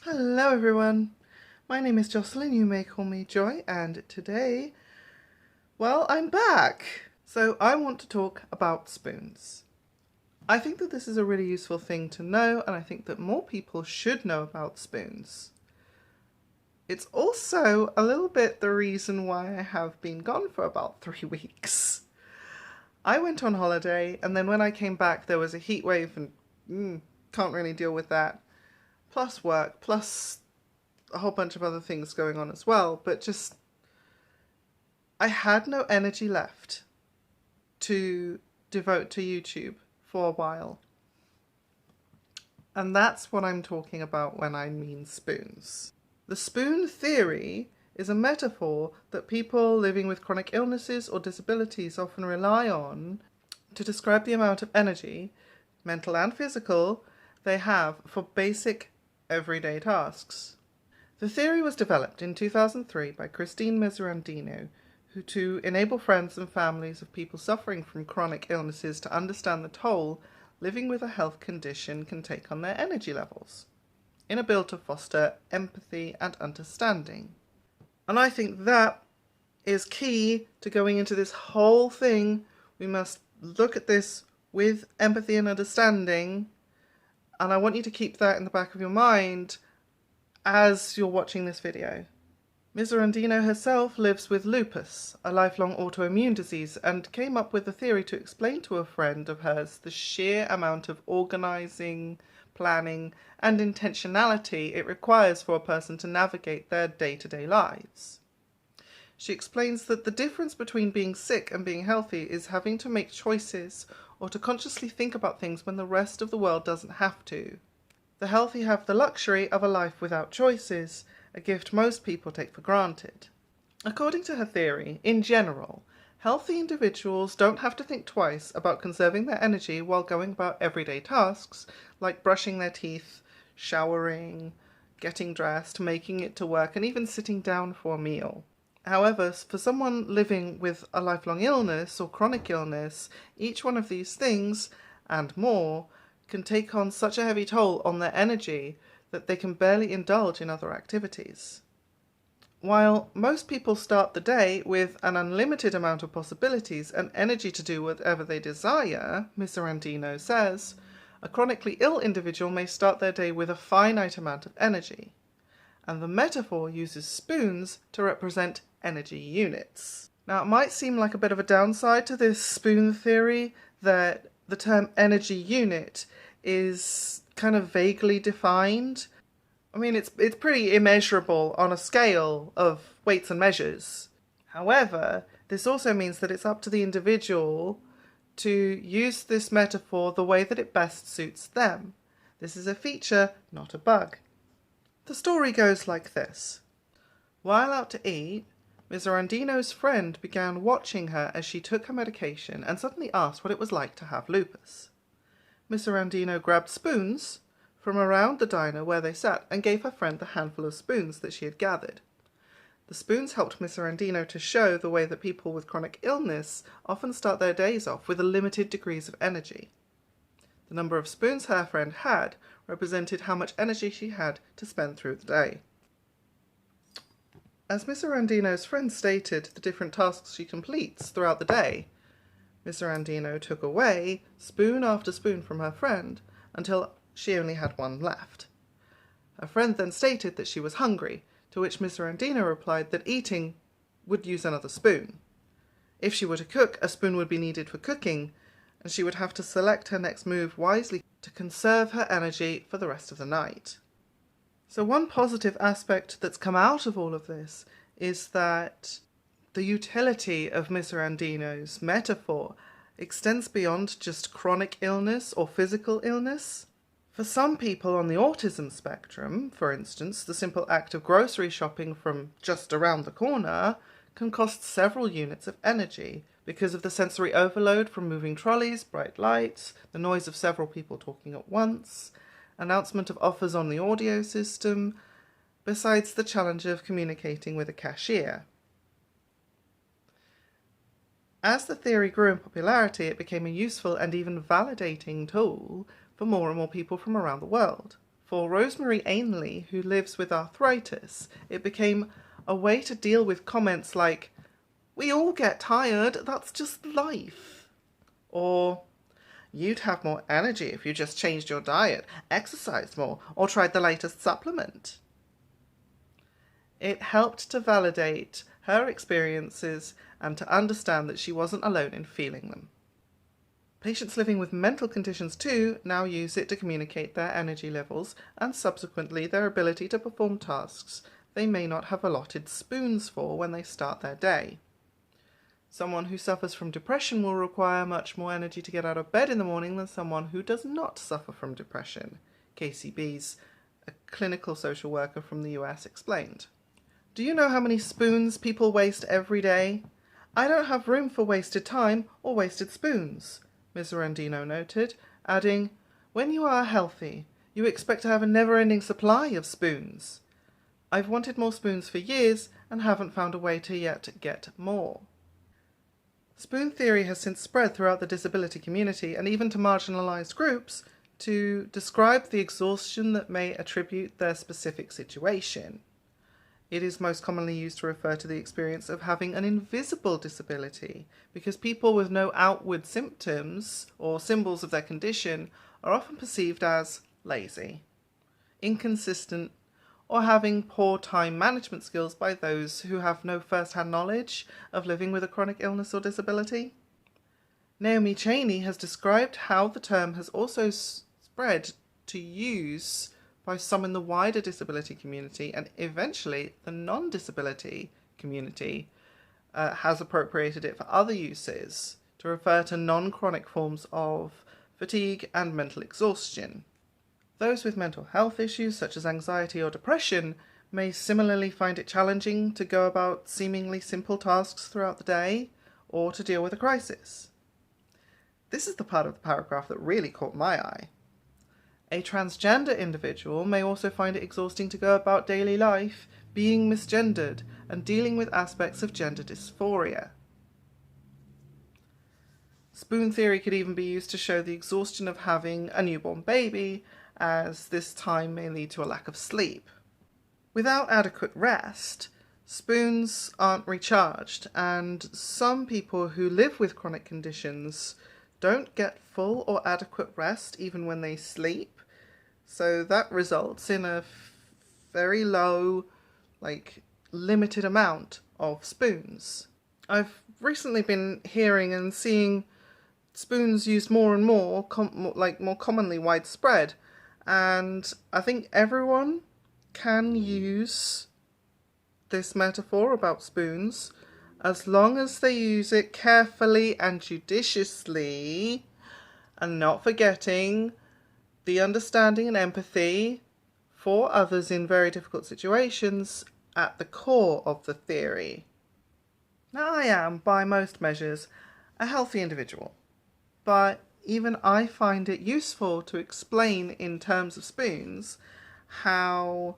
Hello everyone, my name is Jocelyn, you may call me Joy, and today, well, I'm back. So I want to talk about spoons. I think that this is a really useful thing to know, and I think that more people should know about spoons. It's also a little bit the reason why I have been gone for about 3 weeks. I went on holiday, and then when I came back there was a heat wave and can't really deal with that. Plus work, plus a whole bunch of other things going on as well, but just I had no energy left to devote to YouTube for a while. And that's what I'm talking about when I mean spoons. The spoon theory is a metaphor that people living with chronic illnesses or disabilities often rely on to describe the amount of energy, mental and physical, they have for basic everyday tasks. The theory was developed in 2003 by Christine Miserandino, to enable friends and families of people suffering from chronic illnesses to understand the toll living with a health condition can take on their energy levels, in a bill to foster empathy and understanding. And I think that is key to going into this whole thing. We must look at this with empathy and understanding, and I want you to keep that in the back of your mind as you're watching this video. Miserandino herself lives with lupus, a lifelong autoimmune disease, and came up with a theory to explain to a friend of hers the sheer amount of organising, planning, and intentionality it requires for a person to navigate their day-to-day lives. She explains that the difference between being sick and being healthy is having to make choices or to consciously think about things when the rest of the world doesn't have to. The healthy have the luxury of a life without choices, a gift most people take for granted. According to her theory, in general, healthy individuals don't have to think twice about conserving their energy while going about everyday tasks like brushing their teeth, showering, getting dressed, making it to work, and even sitting down for a meal. However, for someone living with a lifelong illness or chronic illness, each one of these things, and more, can take on such a heavy toll on their energy that they can barely indulge in other activities. While most people start the day with an unlimited amount of possibilities and energy to do whatever they desire, Miserandino says, a chronically ill individual may start their day with a finite amount of energy. And the metaphor uses spoons to represent energy units. Now, it might seem like a bit of a downside to this spoon theory that the term energy unit is kind of vaguely defined. I mean, it's pretty immeasurable on a scale of weights and measures. However, this also means that it's up to the individual to use this metaphor the way that it best suits them. This is a feature, not a bug. The story goes like this. While out to eat, Miserandino's friend began watching her as she took her medication and suddenly asked what it was like to have lupus. Miserandino grabbed spoons from around the diner where they sat and gave her friend the handful of spoons that she had gathered. The spoons helped Miserandino to show the way that people with chronic illness often start their days off with limited degrees of energy. The number of spoons her friend had represented how much energy she had to spend through the day. As Miserandino's friend stated the different tasks she completes throughout the day, Miserandino took away spoon after spoon from her friend until she only had one left. Her friend then stated that she was hungry, to which Miserandino replied that eating would use another spoon. If she were to cook, a spoon would be needed for cooking, and she would have to select her next move wisely to conserve her energy for the rest of the night. So one positive aspect that's come out of all of this is that the utility of Miserandino's metaphor extends beyond just chronic illness or physical illness. For some people on the autism spectrum, for instance, the simple act of grocery shopping from just around the corner can cost several units of energy because of the sensory overload from moving trolleys, bright lights, the noise of several people talking at once, announcement of offers on the audio system, besides the challenge of communicating with a cashier. As the theory grew in popularity, it became a useful and even validating tool for more and more people from around the world. For Rosemary Ainley, who lives with arthritis, it became a way to deal with comments like, "We all get tired, that's just life." Or, "You'd have more energy if you just changed your diet, exercised more, or tried the latest supplement." It helped to validate her experiences and to understand that she wasn't alone in feeling them. Patients living with mental conditions too now use it to communicate their energy levels and subsequently their ability to perform tasks they may not have allotted spoons for when they start their day. Someone who suffers from depression will require much more energy to get out of bed in the morning than someone who does not suffer from depression, Casey Bees, a clinical social worker from the US, explained. "Do you know how many spoons people waste every day? I don't have room for wasted time or wasted spoons," Ms. Arandino noted, adding, "When you are healthy, you expect to have a never-ending supply of spoons. I've wanted more spoons for years and haven't found a way to yet get more." Spoon theory has since spread throughout the disability community and even to marginalised groups to describe the exhaustion that may attribute their specific situation. It is most commonly used to refer to the experience of having an invisible disability, because people with no outward symptoms or symbols of their condition are often perceived as lazy, inconsistent, or having poor time management skills by those who have no first-hand knowledge of living with a chronic illness or disability. Naomi Cheney has described how the term has also spread to use by some in the wider disability community, and eventually the non-disability community has appropriated it for other uses to refer to non-chronic forms of fatigue and mental exhaustion. Those with mental health issues such as anxiety or depression may similarly find it challenging to go about seemingly simple tasks throughout the day or to deal with a crisis. This is the part of the paragraph that really caught my eye. A transgender individual may also find it exhausting to go about daily life being misgendered and dealing with aspects of gender dysphoria. Spoon theory could even be used to show the exhaustion of having a newborn baby, as this time may lead to a lack of sleep. Without adequate rest, spoons aren't recharged, and some people who live with chronic conditions don't get full or adequate rest even when they sleep, so that results in a very low, limited amount of spoons. I've recently been hearing and seeing spoons used more and more, more commonly widespread, and I think everyone can use this metaphor about spoons as long as they use it carefully and judiciously and not forgetting the understanding and empathy for others in very difficult situations at the core of the theory. Now, I am, by most measures, a healthy individual, but even I find it useful to explain in terms of spoons how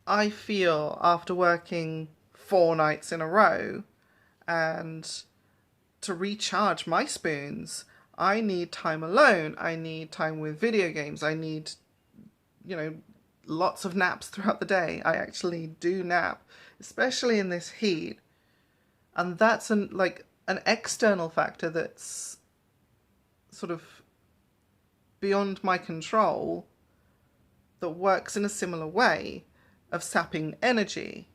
I feel after working 4 nights in a row, and to recharge my spoons, I need time alone. I need time with video games. I need, lots of naps throughout the day. I actually do nap, especially in this heat. And that's an external factor that's sort of beyond my control that works in a similar way of sapping energy.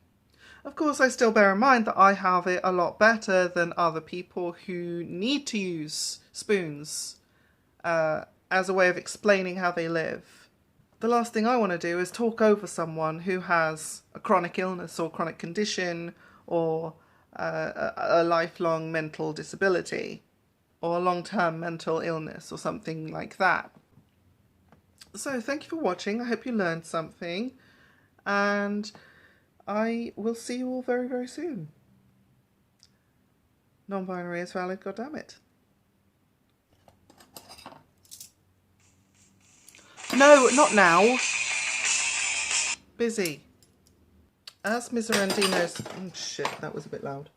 Of course, I still bear in mind that I have it a lot better than other people who need to use spoons as a way of explaining how they live. The last thing I want to do is talk over someone who has a chronic illness or chronic condition or a lifelong mental disability or a long-term mental illness or something like that. So thank you for watching. I hope you learned something, and I will see you all very, very soon. Non-binary is valid, goddammit. No, not now. Busy. As Ms. Arandino's... Oh shit, that was a bit loud.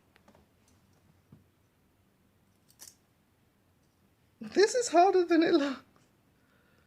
This is harder than it looks.